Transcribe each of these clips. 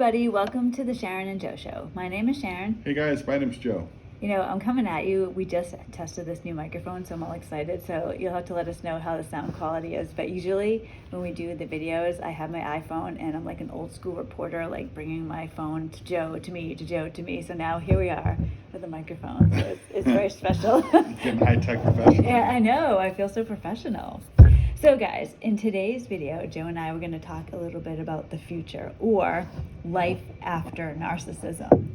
everybody, welcome to the Sharon and Joe Show. My name is Sharon. Hey guys, my name's Joe. You know, I'm coming at you. We just tested this new microphone, so I'm all excited. So you'll have to let us know how the sound quality is. But usually when we do the videos, I have my iPhone and I'm like an old school reporter, like bringing my phone to Joe, to me, to Joe, to me. So now here we are with a microphone. So it's very special. Getting high-tech professional. Yeah, I know. I feel so professional. So guys, in today's video, Joe and I were going to talk a little bit about the future or life after narcissism.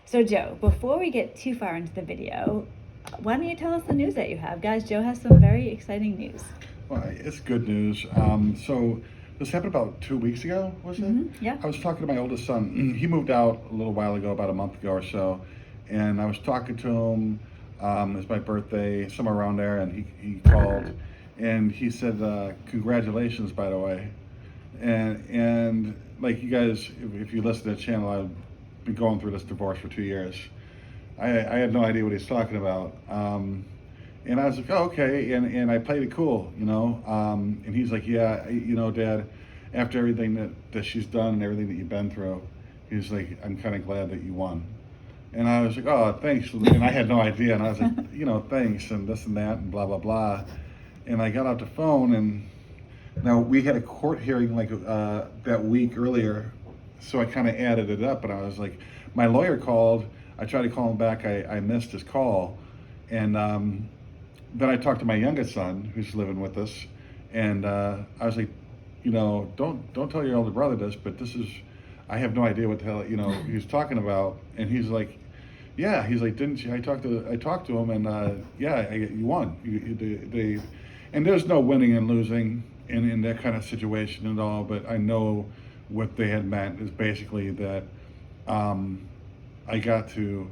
So Joe, before we get too far into the video, why don't you tell us the news that you have? Guys, Joe has some very exciting news. Well, it's good news. So this happened about 2 weeks ago, was it? Mm-hmm. Yeah. I was talking to my oldest son. He moved out a little while ago, about a month ago or so, and I was talking to him. It was my birthday, somewhere around there, and he called, and he said, congratulations, by the way. And like you guys, if you listen to the channel, I've been going through this divorce for 2 years. I had no idea what he's talking about. And I was like, oh, okay. And I played it cool, you know. And he's like, yeah, you know, Dad, after everything that she's done and everything that you've been through, he's like, I'm kind of glad that you won. And I was like, oh, thanks. And I had no idea. And I was like, you know, thanks and this and that and blah, blah, blah. And I got out the phone, and now we had a court hearing like that week earlier. So I kind of added it up, and I was like, my lawyer called. I tried to call him back. I missed his call. And then I talked to my youngest son, who's living with us. And I was like, you know, don't tell your older brother this, but this is, I have no idea what the hell, you know, he was talking about. And he's like, yeah. He's like, didn't you? I talked to him, and yeah, you won. And there's no winning and losing in that kind of situation at all. But I know what they had meant is basically that I got to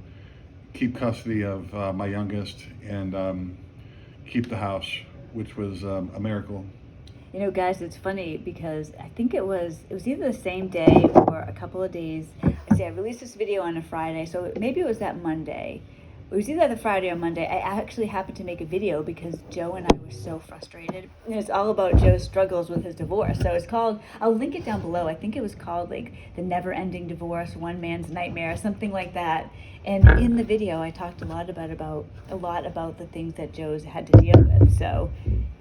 keep custody of my youngest and keep the house, which was a miracle. You know, guys, it's funny because I think it was either the same day or a couple of days. I released this video on a Friday, so maybe it was that Monday. It was either the Friday or Monday. I actually happened to make a video because Joe and I were so frustrated. And it's all about Joe's struggles with his divorce. So it's called, I'll link it down below. I think it was called like The Never Ending Divorce, One Man's Nightmare, something like that. And in the video, I talked a lot about the things that Joe's had to deal with. So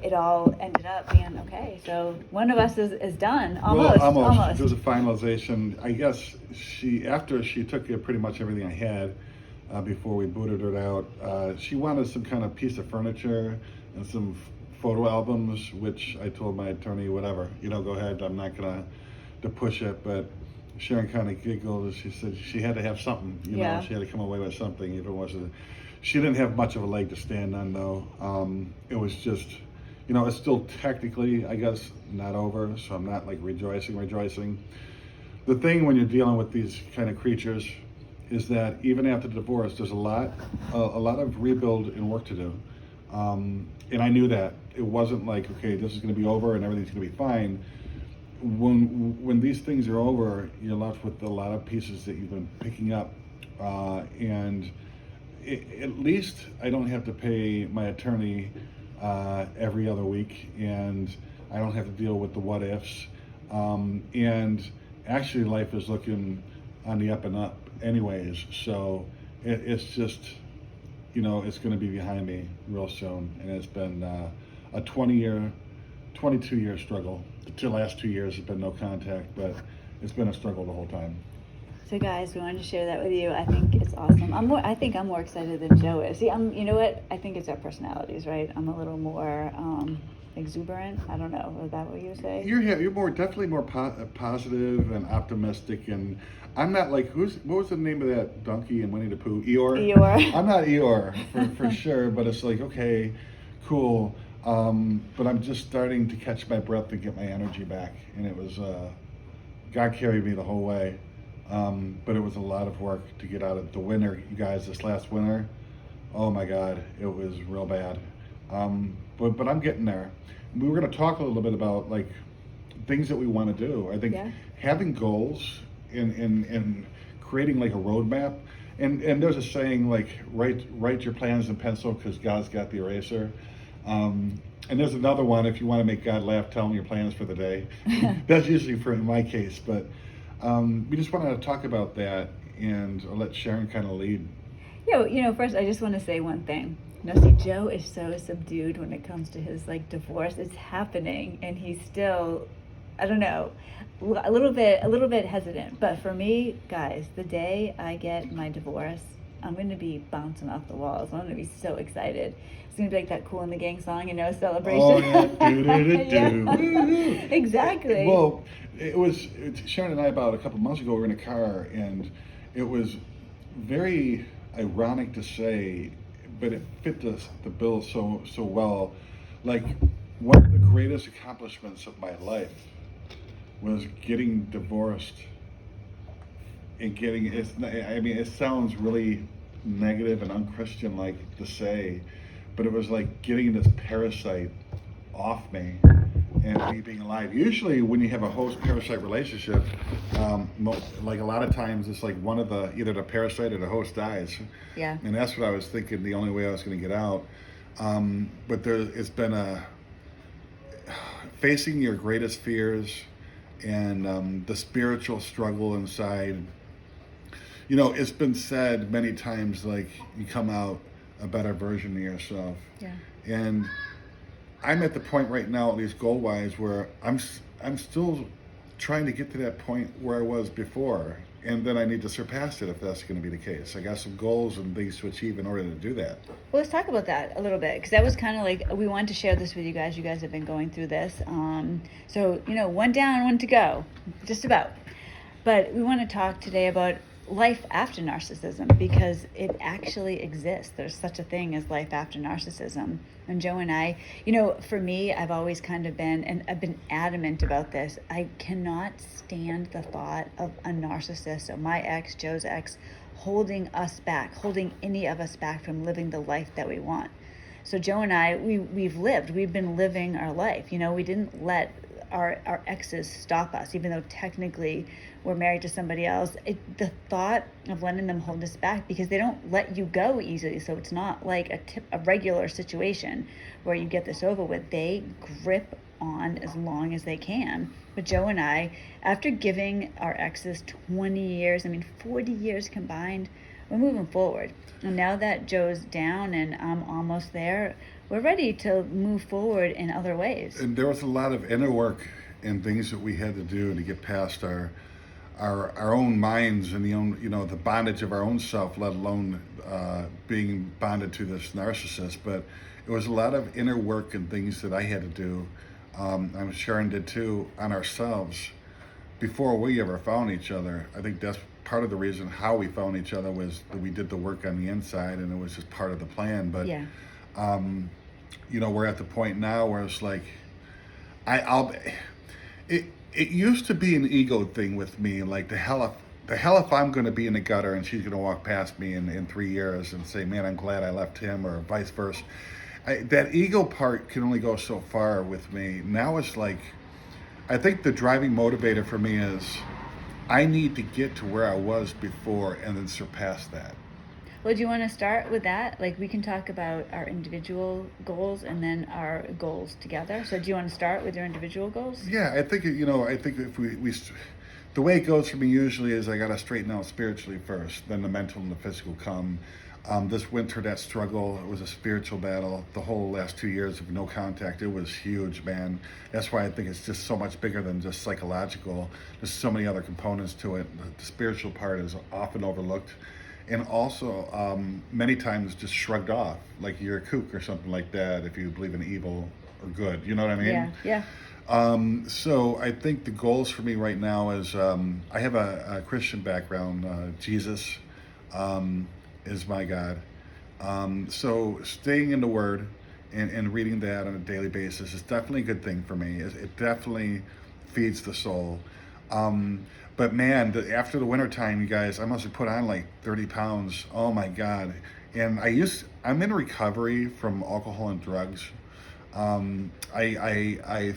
it all ended up being okay. So one of us is done, almost. Well, almost. It was a finalization. I guess after she took pretty much everything I had, before we booted her out, she wanted some kind of piece of furniture and some photo albums, which I told my attorney, whatever, you know, go ahead, I'm not gonna to push it. But Sharon kind of giggled, and she said she had to have something, you know, she had to come away with something. If it wasn't, she didn't have much of a leg to stand on, though. It was just, you know, it's still technically, I guess, not over, so I'm not like rejoicing. The thing when you're dealing with these kind of creatures is that even after the divorce, there's a lot of rebuild and work to do. And I knew that. It wasn't like, okay, this is going to be over and everything's going to be fine. When these things are over, you're left with a lot of pieces that you've been picking up. And at least I don't have to pay my attorney every other week, and I don't have to deal with the what ifs. And actually life is looking on the up and up anyways, so it's just, you know, it's going to be behind me real soon. And it's been a 22-year struggle. The last 2 years have been no contact, but it's been a struggle the whole time. So guys, we wanted to share that with you. I think it's awesome. I think I'm more excited than Joe is. See, you know what? I think it's our personalities, right? I'm a little more exuberant. I don't know. Is that what you say? You're definitely more positive and optimistic, and I'm not like what was the name of that donkey in Winnie the Pooh? Eeyore. I'm not Eeyore for sure, but it's like, okay, cool. But I'm just starting to catch my breath and get my energy back, and it was God carried me the whole way. But it was a lot of work to get out of the winter, you guys. This last winter, oh my God, it was real bad. But I'm getting there. We were going to talk a little bit about like things that we want to do. I think having goals and creating like a roadmap. And there's a saying like write your plans in pencil because God's got the eraser. And there's another one, if you want to make God laugh, tell him your plans for the day. That's usually for in my case, but We just wanted to talk about that, and I'll let Sharon kind of lead. First I just want to say one thing. See, Joe is so subdued when it comes to his like divorce. It's happening, and he's still, I don't know, a little bit hesitant. But for me, guys, the day I get my divorce, I'm going to be bouncing off the walls. I'm going to be so excited. It's going to be like that Cool in the Gang song, celebration. Oh, yeah. Do-do-do-do. Yeah. Exactly. Well, Sharon and I about a couple months ago, we were in a car, and it was very ironic to say, but it fit the bill so well. Like, one of the greatest accomplishments of my life was getting divorced and getting it sounds really negative and unchristian like to say, but it was like getting this parasite off me and me being alive. Usually when you have a host parasite relationship, like a lot of times it's like one of either the parasite or the host dies. Yeah. And that's what I was thinking, the only way I was going to get out. But it's been facing your greatest fears and the spiritual struggle inside. It's been said many times, like, you come out a better version of yourself. Yeah. And I'm at the point right now, at least goal-wise, where I'm still trying to get to that point where I was before. And then I need to surpass it if that's going to be the case. I got some goals and things to achieve in order to do that. Well, let's talk about that a little bit, because that was kind of like, we wanted to share this with you guys. You guys have been going through this. So, one down, one to go, just about. But we want to talk today about life after narcissism, because it actually exists. There's such a thing as life after narcissism. And Joe and I, for me, I've always kind of been, and I've been adamant about this, I cannot stand the thought of a narcissist, or my ex, Joe's ex, holding us back, holding any of us back from living the life that we want. So Joe and I, we've been living our life. We didn't let our exes stop us, even though technically we're married to somebody else. The thought of letting them hold us back, because they don't let you go easily. So it's not like a regular situation where you get this over with. They grip on as long as they can. But Joe and I, after giving our exes 20 years, 40 years combined, we're moving forward. And now that Joe's down and I'm almost there, we're ready to move forward in other ways. And there was a lot of inner work and things that we had to do to get past our own minds and the bondage of our own self, let alone being bonded to this narcissist. But it was a lot of inner work and things that I had to do. I'm Sharon did too, on ourselves before we ever found each other. I think that's part of the reason how we found each other, was that we did the work on the inside, and it was just part of the plan. But yeah. We're at the point now where it's like, it used to be an ego thing with me, like the hell if I'm going to be in the gutter and she's going to walk past me in 3 years and say, man, I'm glad I left him, or vice versa. That ego part can only go so far with me. Now it's like, I think the driving motivator for me is, I need to get to where I was before and then surpass that. Well, do you want to start with that? Like, we can talk about our individual goals and then our goals together. So do you want to start with your individual goals? Yeah, I think if we the way it goes for me usually is I got to straighten out spiritually first, then the mental and the physical come. This winter, that struggle, it was a spiritual battle. The whole last 2 years of no contact, it was huge, man. That's why I think it's just so much bigger than just psychological. There's so many other components to it. The spiritual part is often overlooked, and also many times just shrugged off, like you're a kook or something like that, if you believe in evil or good. You know what I mean? Yeah. So I think the goals for me right now is, I have a Christian background. Jesus is my God. So staying in the Word and reading that on a daily basis is definitely a good thing for me. It definitely feeds the soul. But man, after the winter time, you guys, I must have put on like 30 pounds. Oh my God. And I'm in recovery from alcohol and drugs. I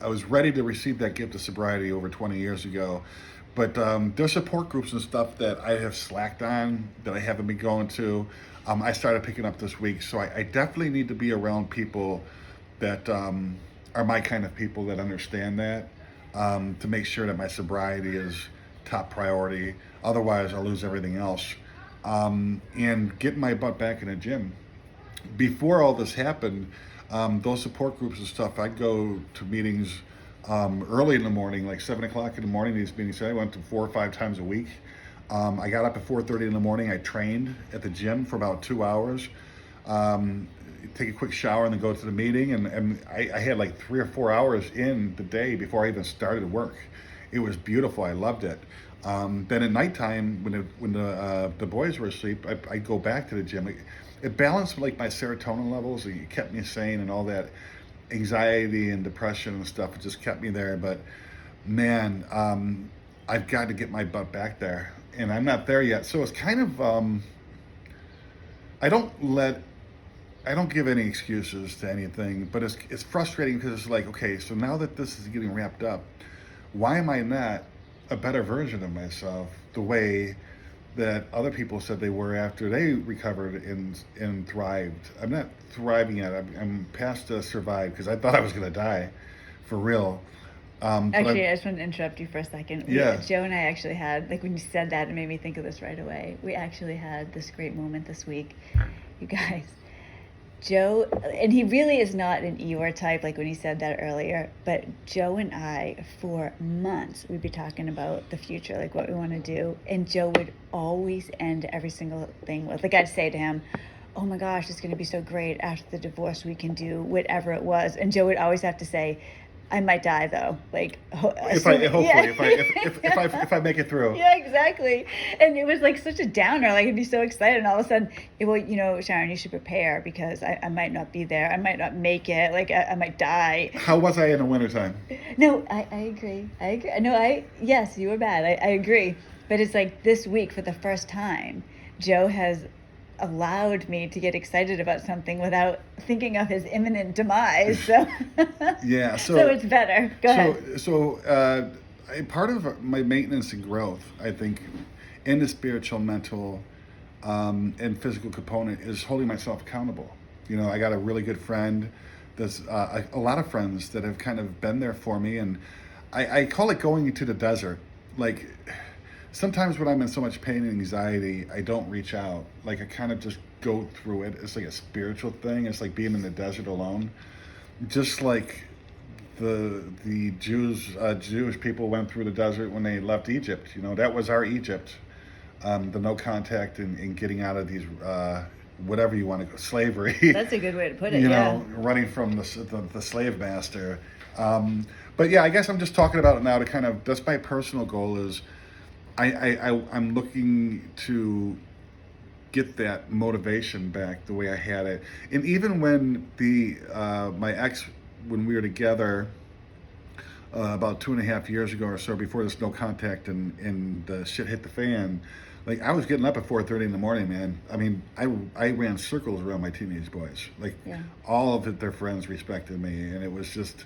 was ready to receive that gift of sobriety over 20 years ago. But there's support groups and stuff that I have slacked on, that I haven't been going to. I started picking up this week. So I definitely need to be around people that are my kind of people that understand that, to make sure that my sobriety is top priority. Otherwise, I'll lose everything else. And getting my butt back in the gym. Before all this happened, those support groups and stuff, I'd go to meetings early in the morning, like 7 o'clock in the morning. These meetings, I went to 4 or 5 times a week. I got up at 4:30 in the morning. I trained at the gym for about 2 hours. Take a quick shower and then go to the meeting. And I had like 3 or 4 hours in the day before I even started work. It was beautiful. I loved it. Then at nighttime, when the boys were asleep, I'd go back to the gym. It balanced like my serotonin levels. It kept me sane, and all that anxiety and depression and stuff. It just kept me there. But man, I've got to get my butt back there, and I'm not there yet. So it's kind of I don't give any excuses to anything, but it's frustrating because it's like, okay, so now that this is getting wrapped up, why am I not a better version of myself the way that other people said they were after they recovered and thrived? I'm not thriving yet. I'm past survive, because I thought I was going to die for real. Actually, I just want to interrupt you for a second. Yeah. Joe and I actually had, like, when you said that, it made me think of this right away. We actually had this great moment this week, you guys. Joe, and he really is not an Eeyore type, like when he said that earlier, but Joe and I, for months, we'd be talking about the future, like what we want to do, and Joe would always end every single thing with, like, I'd say to him, oh my gosh, it's going to be so great after the divorce, we can do whatever it was, and Joe would always have to say, I might die though. Like, hopefully, if I make it through. Yeah, exactly. And it was like such a downer. Like, I'd be so excited, and all of a sudden, well, you know, Sharon, you should prepare, because I might not be there. I might not make it. Like, I might die. How was I in the wintertime? No, I agree. No, yes, you were bad. I agree. But it's like this week, for the first time, Joe has allowed me to get excited about something without thinking of his imminent demise. So yeah, so it's better. Go ahead. So part of my maintenance and growth, I think, in the spiritual, mental, and physical component is holding myself accountable. You know, I got a really good friend. There's a lot of friends that have kind of been there for me, and I call it going into the desert. Like, sometimes when I'm in so much pain and anxiety, I don't reach out. Like, I kind of just go through it. It's like a spiritual thing. It's like being in the desert alone. Just like the Jewish people went through the desert when they left Egypt. You know, that was our Egypt. The no contact and getting out of these, whatever you want to go, slavery. That's a good way to put it, you yeah. know, running from the slave master. But yeah, I guess I'm just talking about it now to kind of, that's my personal goal is, I'm looking to get that motivation back the way I had it. And even when my ex, when we were together about 2.5 years ago or so, before this no contact and the shit hit the fan, like, I was getting up at 4:30 in the morning, man. I mean, I ran circles around my teenage boys. Like, yeah. All of their friends respected me, and it was just,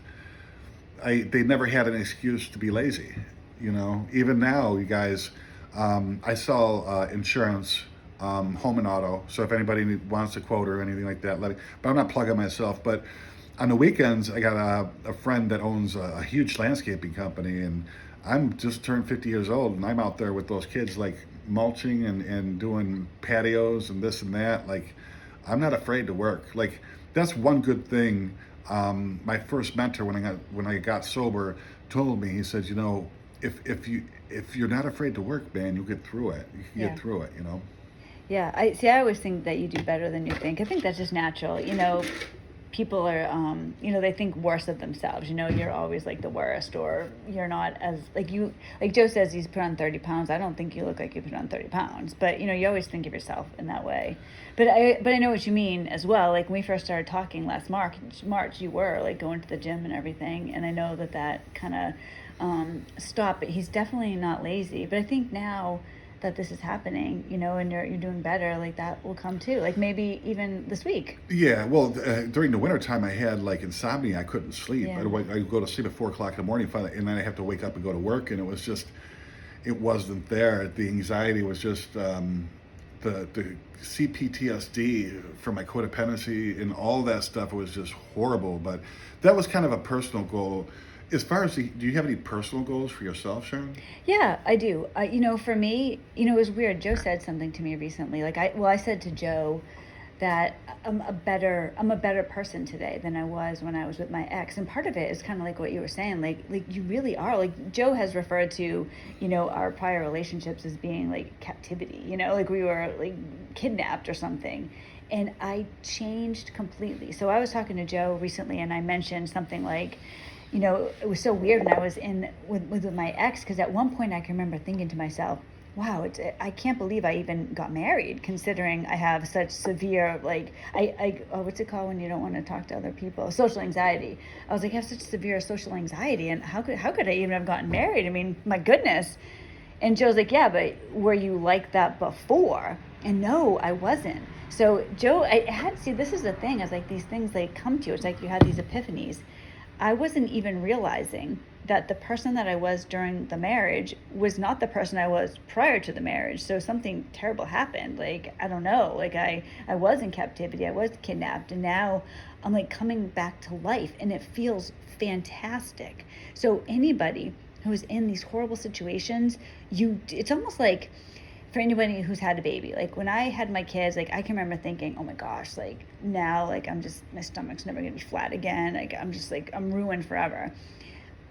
they never had an excuse to be lazy. You know, even now, you guys, I sell insurance, home and auto. So if anybody wants a quote or anything like that, but I'm not plugging myself. But on the weekends, I got a friend that owns a huge landscaping company, and I'm just turned 50 years old, and I'm out there with those kids, like, mulching and doing patios and this and that. Like, I'm not afraid to work. Like, that's one good thing. My first mentor, when I got sober, told me, he said, you know, if you're not afraid to work, man, you'll get through it. You can get through it, you know? Yeah, I always think that you do better than you think. I think that's just natural. You know, people are, they think worse of themselves. You know, you're always like the worst, or you're not as, like Joe says he's put on 30 pounds. I don't think you look like you put on 30 pounds, but, you know, you always think of yourself in that way. But I know what you mean as well. Like, when we first started talking last March, you were like going to the gym and everything. And I know that kind of, stop, but he's definitely not lazy. But I think now that this is happening, you know, and you're doing better, like, that will come too, like, maybe even this week. Yeah, well, during the wintertime, I had like insomnia. I couldn't sleep. Yeah. I'd go to sleep at 4 o'clock in the morning, and then I have to wake up and go to work, and it wasn't there. The anxiety was just the CPTSD from my codependency and all that stuff was just horrible. But that was kind of a personal goal. As far as do you have any personal goals for yourself, Sharon? Yeah, I do. For me, it was weird. Joe said something to me recently. I said to Joe that I'm a better person today than I was when I was with my ex. And part of it is kind of like what you were saying, like you really are. Like Joe has referred to, our prior relationships as being like captivity, like we were like kidnapped or something. And I changed completely. So I was talking to Joe recently and I mentioned something like, it was so weird when I was in with my ex, because at one point I can remember thinking to myself, wow, I can't believe I even got married, considering I have such severe, like, what's it called when you don't want to talk to other people? Social anxiety. I was like, I have such severe social anxiety, and how could I even have gotten married? I mean, my goodness. And Joe's like, yeah, but were you like that before? And no, I wasn't. So Joe, this is the thing, is like these things, they come to you. It's like you had these epiphanies. I wasn't even realizing that the person that I was during the marriage was not the person I was prior to the marriage. So something terrible happened. Like, I don't know, like I was in captivity, I was kidnapped, and now I'm like coming back to life, and it feels fantastic. So anybody who's in these horrible situations, it's almost like, for anybody who's had a baby, like when I had my kids, like I can remember thinking, oh my gosh, like now, like my stomach's never gonna be flat again. Like I'm ruined forever.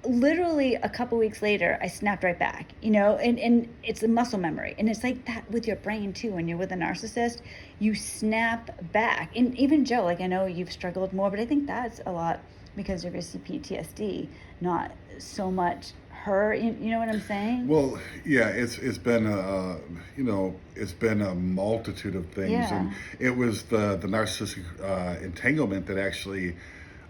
Literally a couple weeks later, I snapped right back, and it's a muscle memory. And it's like that with your brain too. When you're with a narcissist, you snap back. And even Joe, like I know you've struggled more, but I think that's a lot because of your CPTSD, not so much her, you know what I'm saying? Well, yeah, it's been it's been a multitude of things, Yeah. and it was the narcissistic entanglement that actually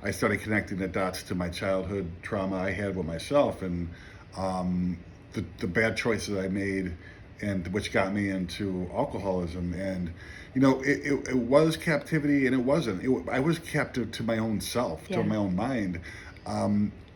I started connecting the dots to my childhood trauma I had with myself, and the bad choices I made, and which got me into alcoholism. And it was captivity, and it wasn't. I was captive to my own self, to Yeah. my own mind.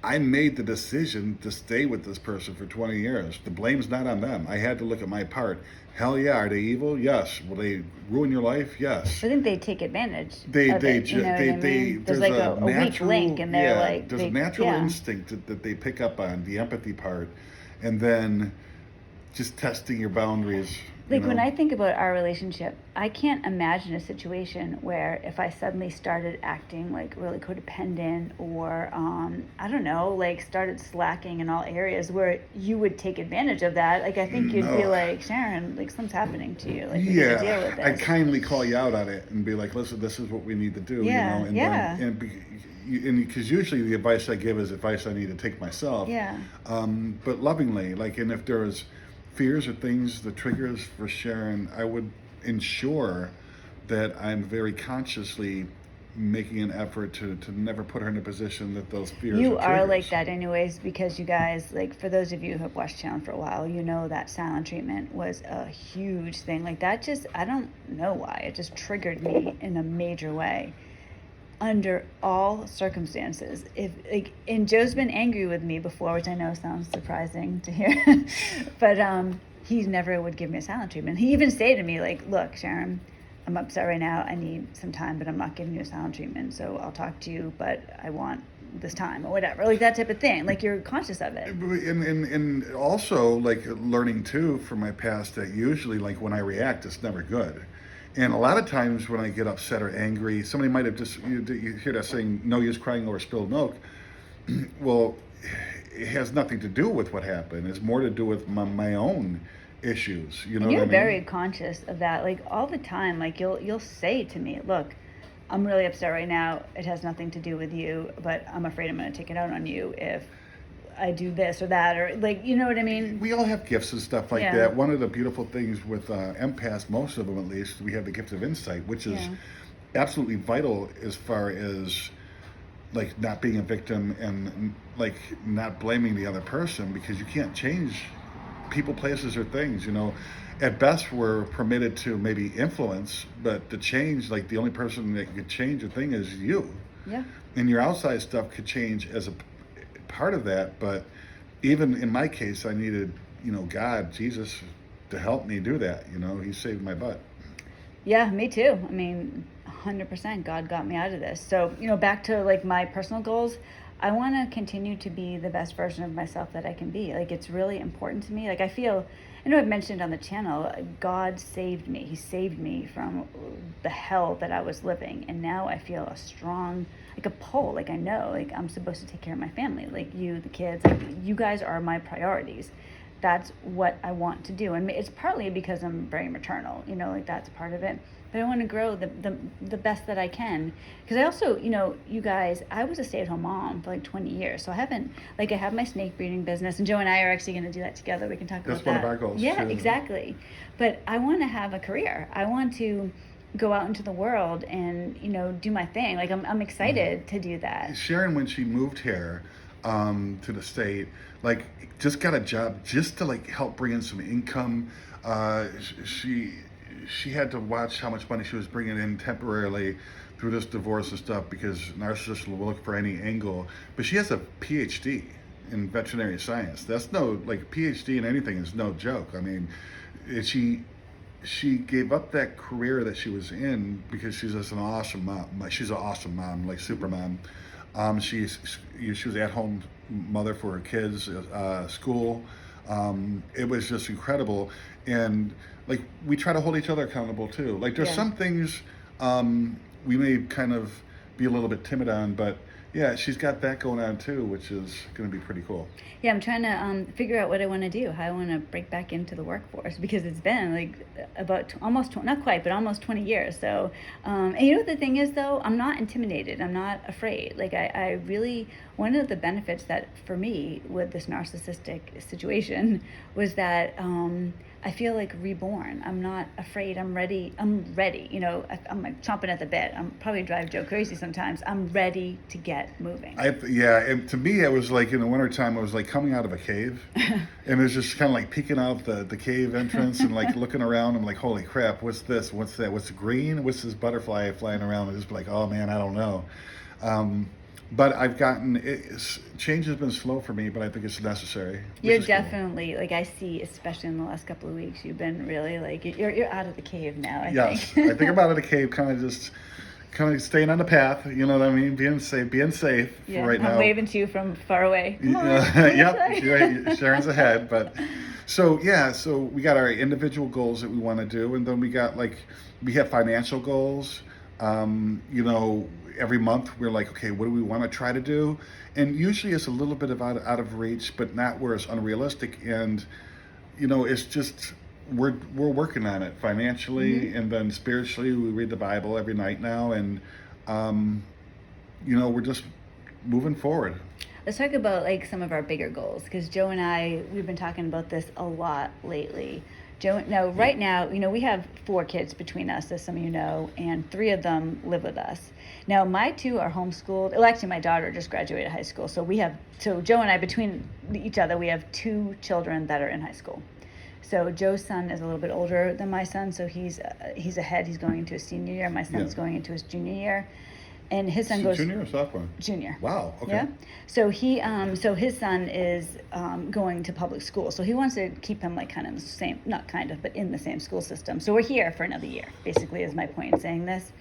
I made the decision to stay with this person for 20 years. The blame's not on them. I had to look at my part. Hell yeah, are they evil? Yes. Will they ruin your life? Yes. I think they take advantage They of they it, you know what I mean? There's like a weak natural, link, and they're yeah, like, there's a natural instinct that they pick up on, the empathy part, and then just testing your boundaries. Like when I think about our relationship, I can't imagine a situation where if I suddenly started acting like really codependent, or I don't know, like started slacking in all areas, where you would take advantage of that. Like I think you'd be like, Sharon, like something's happening to you. Like we need to deal with this. I'd kindly call you out on it and be like, listen, this is what we need to do. Yeah, and yeah. and because usually the advice I give is advice I need to take myself. Yeah. But lovingly, like, and if there was fears or things, the triggers for Sharon, I would ensure that I'm very consciously making an effort to never put her in a position that those fears You are are triggers. like that anyways, because you guys, like for those of you who have watched channel for a while, you know that silent treatment was a huge thing. Like that just, I don't know why, it just triggered me in a major way. Under all circumstances, and Joe's been angry with me before, which I know sounds surprising to hear, but he never would give me a silent treatment. He even say to me like, look, Sharon, I'm upset right now, I need some time, but I'm not giving you a silent treatment, so I'll talk to you, but I want this time, or whatever, like that type of thing. Like you're conscious of it. And also like learning too from my past that usually like when I react, it's never good. And a lot of times when I get upset or angry, somebody might have just, you hear that saying, no use crying over spilled milk. Well, it has nothing to do with what happened. It's more to do with my own issues. You know And you're what I mean? very conscious of that, like all the time. Like you'll say to me, look, I'm really upset right now. It has nothing to do with you, but I'm afraid I'm going to take it out on you if I do this or that, or like, you know what I mean? We all have gifts and stuff like that. One of the beautiful things with empaths, most of them at least, we have the gift of insight, which is absolutely vital as far as like not being a victim and like not blaming the other person, because you can't change people, places, or things. At best we're permitted to maybe influence, but to change, like the only person that could change a thing is you. Yeah. And your outside stuff could change as a part of that, but even in my case, I needed, God, Jesus, to help me do that. He saved my butt. Yeah, me too. I mean, 100% God got me out of this. So, back to like my personal goals, I want to continue to be the best version of myself that I can be. Like, it's really important to me. Like, I feel, I know I've mentioned on the channel, God saved me. He saved me from the hell that I was living. And now I feel a strong, like a pull. Like, I know, like, I'm supposed to take care of my family. Like, you, the kids, like, you guys are my priorities. That's what I want to do. And it's partly because I'm very maternal, you know, like, that's part of it. But I want to grow the best that I can. Because I also, you know, you guys, I was a stay-at-home mom for like 20 years. So I haven't, like, I have my snake breeding business, and Joe and I are actually going to do that together. We can talk That's about that. one of our goals. Yeah, too. exactly. But I want to have a career. I want to go out into the world and, you know, do my thing. Like, I'm excited to do that. Sharon, when she moved here to the state, like, just got a job just to like help bring in some income. She had to watch how much money she was bringing in temporarily through this divorce and stuff, because narcissists will look for any angle. But she has a PhD in veterinary science. That's no, like, PhD in anything is no joke. I mean, she gave up that career that she was in because she's just an awesome mom. She's an awesome mom, like super mom. She was at home mother for her kids, school. It was just incredible, and like, we try to hold each other accountable too. Like, there's some things we may kind of be a little bit timid on, but yeah, she's got that going on too, which is going to be pretty cool. Yeah, I'm trying to figure out what I want to do, how I want to break back into the workforce, because it's been like about not quite, but almost 20 years. So, and you know what the thing is though, I'm not intimidated. I'm not afraid. Like, I really, one of the benefits that for me with this narcissistic situation was that I feel like reborn. I'm not afraid. I'm ready. You know, I'm like chomping at the bit. I'm probably drive Joe crazy sometimes. I'm ready to get moving. Yeah, and to me, it was like in the wintertime, it was like coming out of a cave. And it was just kind of like peeking out the cave entrance and like looking around. I'm like, holy crap, what's this? What's that? What's green? What's this butterfly flying around? And just like, oh man, I don't know. But I've change has been slow for me, but I think it's necessary. You're definitely cool. Like, I see, especially in the last couple of weeks, you've been really like, you're out of the cave now. I think. I think I'm out of the cave, kind of staying on the path. You know what I mean? Being safe yeah, right now. I'm waving to you from far away. Come on, yep, Sharon's ahead, but so we got our individual goals that we want to do, and then we have financial goals. You know, every month we're like, okay, what do we want to try to do? And usually it's a little bit of out of reach, but not where it's unrealistic. And you know, it's just we're working on it financially, and then spiritually. We read the Bible every night now, and you know, we're just moving forward. Let's talk about like some of our bigger goals, because Joe and I, we've been talking about this a lot lately. Joe, now, right now, you know, we have 4 kids between us, as some of you know, and 3 of them live with us. Now, my 2 are homeschooled. Well, actually, my daughter just graduated high school. So Joe and I, between each other, we have 2 children that are in high school. So Joe's son is a little bit older than my son, so he's ahead. He's going into his senior year. My son's going into his junior year. And his son goes junior or sophomore? Junior. Wow. Okay. Yeah. So so his son is going to public school. So he wants to keep him like kind of the same, not kind of, but in the same school system. So we're here for another year, basically, is my point in saying this.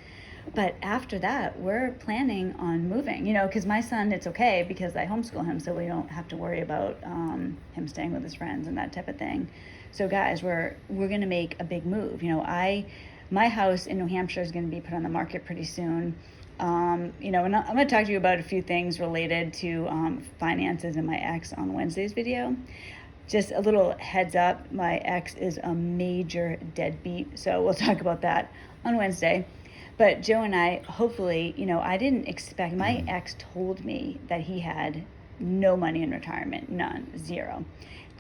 But after that, we're planning on moving. You know, because my son, it's okay because I homeschool him, so we don't have to worry about him staying with his friends and that type of thing. So guys, we're going to make a big move. You know, my house in New Hampshire is going to be put on the market pretty soon. You know, and I'm going to talk to you about a few things related to finances and my ex on Wednesday's video. Just a little heads up, my ex is a major deadbeat, so we'll talk about that on Wednesday. But Joe and I, hopefully, you know, I didn't expect, my ex told me that he had no money in retirement, none, zero.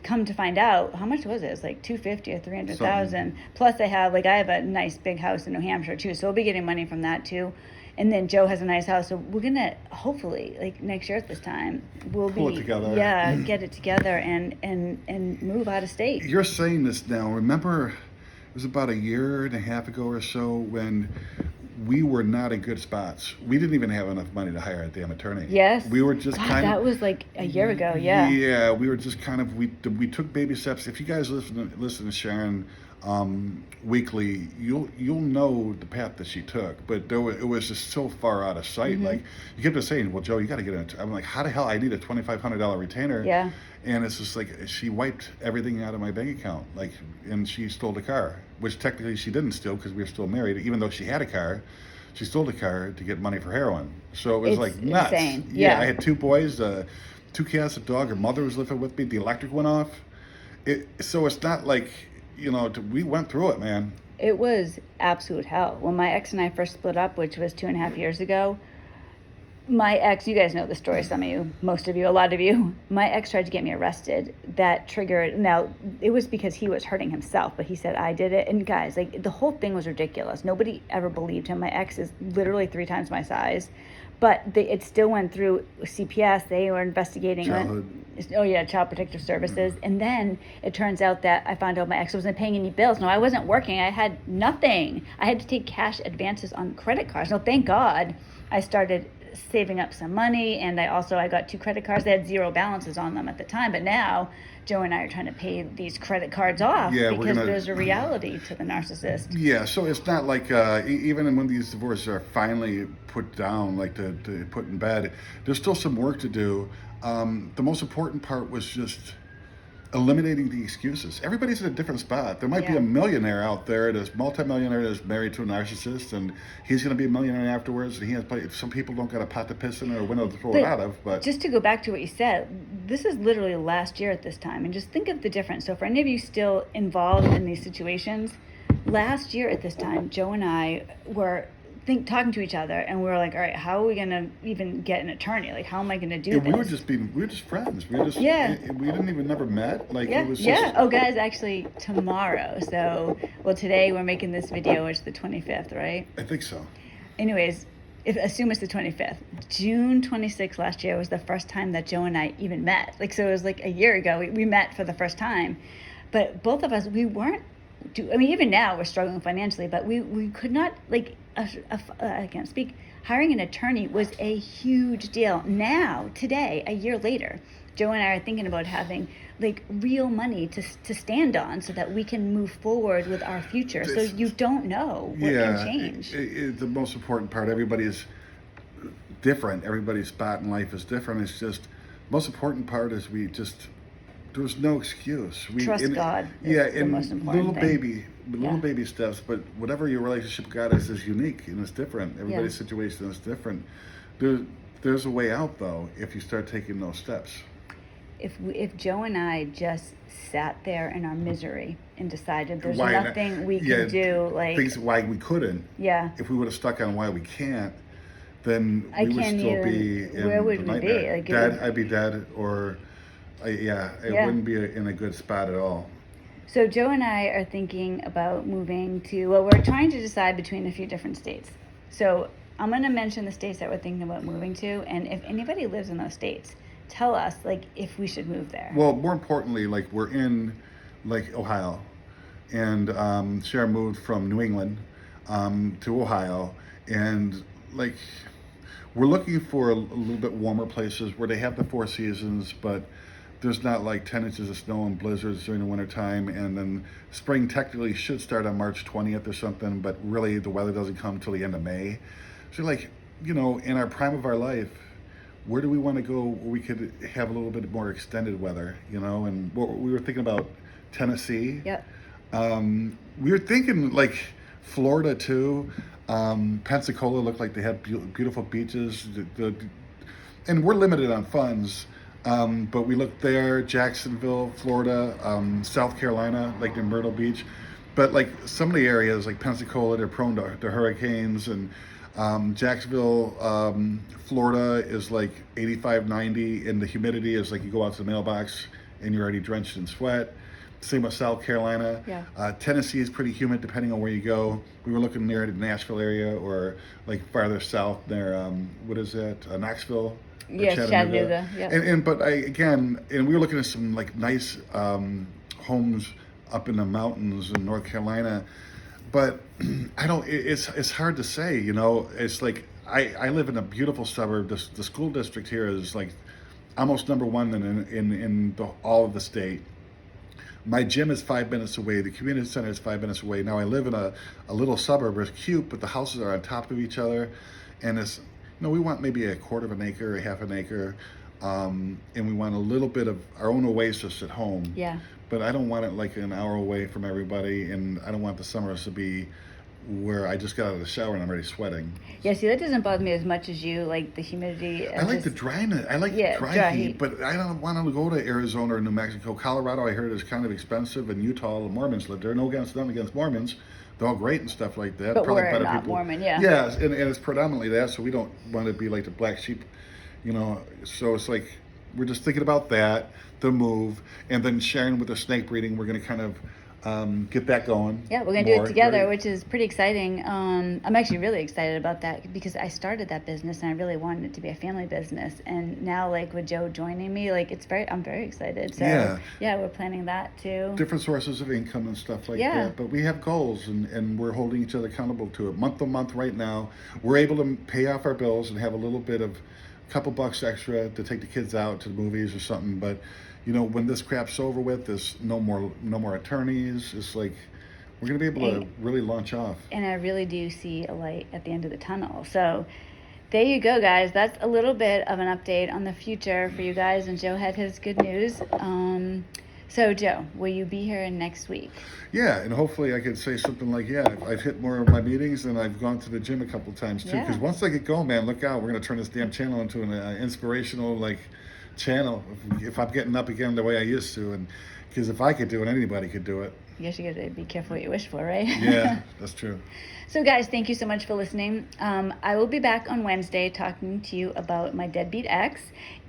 Come to find out, how much was it? It's like $250,000 or $300,000. Plus, I have a nice big house in New Hampshire too, so we'll be getting money from that too. And then Joe has a nice house, so we're gonna hopefully, like next year at this time, we'll pull it together. Yeah, get it together and move out of state. You're saying this now. Remember, it was about 1.5 years ago or so when we were not in good spots. We didn't even have enough money to hire a damn attorney. Yes. We were just that was like a year ago. Yeah. Yeah, we were just we took baby steps. If you guys listen to Sharon weekly, you'll know the path that she took. But it was just so far out of sight. Like you kept just saying, "Well, Joe, you got to get it." I'm like, "How the hell? I need a $2,500 retainer." Yeah. And it's just like she wiped everything out of my bank account, like, and she stole the car, which technically she didn't steal because we were still married. Even though she had a car, she stole the car to get money for heroin. So it was It's like nuts. insane. Yeah, Yeah. I had two boys, two cats, a dog. Her mother was living with me. The electric went off. So it's not like, we went through it, man. It was absolute hell. When my ex and I first split up, which was 2.5 years ago, my ex, you guys know the story, some of you, most of you, a lot of you, my ex tried to get me arrested. That triggered, now it was because he was hurting himself, but he said I did it. And guys, like, the whole thing was ridiculous. Nobody ever believed him. My ex is literally 3 times my size, but it still went through CPS. They were investigating Child Protective Services. And then it turns out that I found out my ex wasn't paying any bills. No, I wasn't working. I had nothing. I had to take cash advances on credit cards. No, thank God I started saving up some money, and I got 2 credit cards. They had 0 balances on them at the time, but now Joe and I are trying to pay these credit cards off because there's a reality to the narcissist. Yeah, so it's not like even when these divorces are finally put down, like to put in bed, there's still some work to do. The most important part was just eliminating the excuses. Everybody's in a different spot. There might be a millionaire out there, this multimillionaire that's married to a narcissist, and he's going to be a millionaire afterwards. And he has some people don't got a pot to piss in or a window to throw it out of. But just to go back to what you said, this is literally last year at this time, and just think of the difference. So for any of you still involved in these situations, last year at this time, Joe and I were talking to each other, and we were like, all right, how are we going to even get an attorney? Like, how am I going to do this? We were just friends. We didn't even never met. Like, it was just... Oh, guys, actually tomorrow. So, today we're making this video, it's the 25th, right? I think so. Anyways, assume it's the 25th. June 26th last year was the first time that Joe and I even met. Like, so it was like a year ago, we met for the first time. But both of us, we weren't, even now we're struggling financially, but we could not, like, I can't speak. Hiring an attorney was a huge deal. Now, today, a year later, Joe and I are thinking about having like real money to stand on so that we can move forward with our future. So you don't know what can change. The most important part, everybody's different. Everybody's spot in life is different. It's just, most important part is there's no excuse. Trust God. Yeah, the most important little baby steps. But whatever your relationship with God is unique and it's different. Everybody's situation is different. There's a way out though if you start taking those steps. If Joe and I just sat there in our misery and decided there's nothing we can do, like things why we couldn't. Yeah. If we would have stuck on why we can't, then we would still be in where would the we nightmare. be? Like I'd be dead, or it wouldn't be in a good spot at all. So Joe and I are thinking about moving to, we're trying to decide between a few different states. So I'm going to mention the states that we're thinking about moving to, and if anybody lives in those states, tell us, like, if we should move there. Well, more importantly, like, we're in, like, Ohio, and Sarah moved from New England to Ohio, and, like, we're looking for a little bit warmer places where they have the 4 seasons, but there's not like 10 inches of snow and blizzards during the wintertime, and then spring technically should start on March 20th or something, but really the weather doesn't come till the end of May. So, like, in our prime of our life, where do we want to go where we could have a little bit more extended weather, and we were thinking about Tennessee. Yep. We were thinking like Florida too. Pensacola looked like they had beautiful beaches, and we're limited on funds. But we looked there, Jacksonville, Florida, South Carolina, like near Myrtle Beach. But like some of the areas like Pensacola, they're prone to hurricanes, and Jacksonville, Florida is like 85, 90, and the humidity is like you go out to the mailbox and you're already drenched in sweat. Same with South Carolina. Yeah. Tennessee is pretty humid depending on where you go. We were looking near the Nashville area, or like farther south near, what is that, Knoxville? Yes, Chattanooga. Yeah. But we were looking at some like nice homes up in the mountains in North Carolina. But it's hard to say, it's like, I live in a beautiful suburb. The school district here is like almost number one in all of the state. My gym is 5 minutes away. The community center is 5 minutes away. Now I live in a little suburb. It's cute, but the houses are on top of each other, and it's, we want maybe a quarter of an acre, a half an acre, and we want a little bit of our own oasis at home. Yeah. But I don't want it like an hour away from everybody, and I don't want the summers to be where I just got out of the shower and I'm already sweating. Yeah, see, that doesn't bother me as much as you, like the humidity. I like the dryness. I like dry heat, but I don't want to go to Arizona or New Mexico. Colorado, I heard, is kind of expensive, and Utah, the Mormons live there. No against them, against Mormons. They're all great and stuff like that. But Probably we're better not people. Mormon, yeah. Yeah, and it's predominantly that, so we don't want to be like the black sheep, So it's like we're just thinking about that, the move, and then sharing with the snake breeding. We're going to kind of get that going. Yeah, we're going to do it together, which is pretty exciting. I'm actually really excited about that because I started that business and I really wanted it to be a family business. And now, like, with Joe joining me, like, I'm very excited. So, yeah, we're planning that too. Different sources of income and stuff like that. But we have goals, and we're holding each other accountable to it. Month to month right now, we're able to pay off our bills and have a little bit of couple bucks extra to take the kids out to the movies or something. But when this crap's over with, there's no more attorneys. It's like we're gonna be able to really launch off. And I really do see a light at the end of the tunnel. So there you go, guys. That's a little bit of an update on the future for you guys. And Joe had his good news. So Joe, will you be here next week? Yeah, and hopefully I could say something like, I've hit more of my meetings, and I've gone to the gym a couple times too. Because once I get going, man, look out, we're gonna turn this damn channel into an inspirational channel. If I'm getting up again the way I used to, and because if I could do it, anybody could do it. I guess you gotta be careful what you wish for, right? Yeah, that's true. So guys, thank you so much for listening. I will be back on Wednesday talking to you about my deadbeat ex,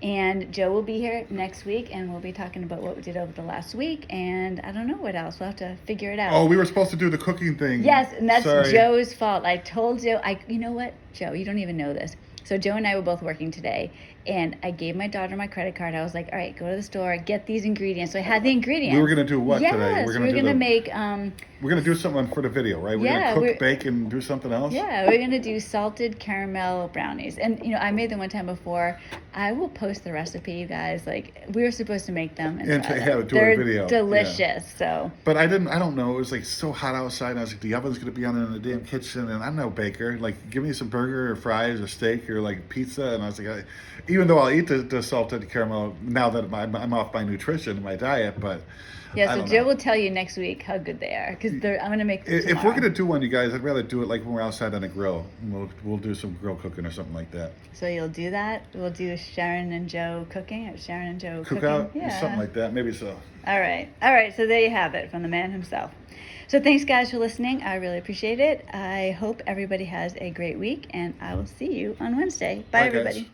and Joe will be here next week, and we'll be talking about what we did over the last week, and I don't know what else. We'll have to figure it out. Oh, we were supposed to do the cooking thing. Yes, and that's Joe's fault. I told Joe, you know what, Joe, you don't even know this. So Joe and I were both working today, and I gave my daughter my credit card. I was like, all right, go to the store, get these ingredients. So I had the ingredients. We were going to do what today? We're going to make... we're going to do something for the video, right? We're going to cook, bake, and do something else? Yeah, we're going to do salted caramel brownies. And, I made them one time before. I will post the recipe, you guys. Like, we were supposed to make them. And to have it, do a video. They're delicious, so... But I don't know. It was, so hot outside, and I was like, the oven's going to be on in the damn kitchen, and I'm no baker. Like, give me some burger or fries or steak or, pizza. And I was like, even though I'll eat the salted caramel now that I'm off my nutrition, my diet, but... Yeah, so Joe will tell you next week how good they are, because I'm going to make them tomorrow. If we're going to do one, you guys, I'd rather do it when we're outside on a grill. We'll do some grill cooking or something like that. So you'll do that? We'll do Sharon and Joe cooking, or Sharon and Joe cooking? Cookout? Yeah. Something like that, maybe so. All right, so there you have it from the man himself. So thanks, guys, for listening. I really appreciate it. I hope everybody has a great week, and I will see you on Wednesday. Bye everybody. Guys.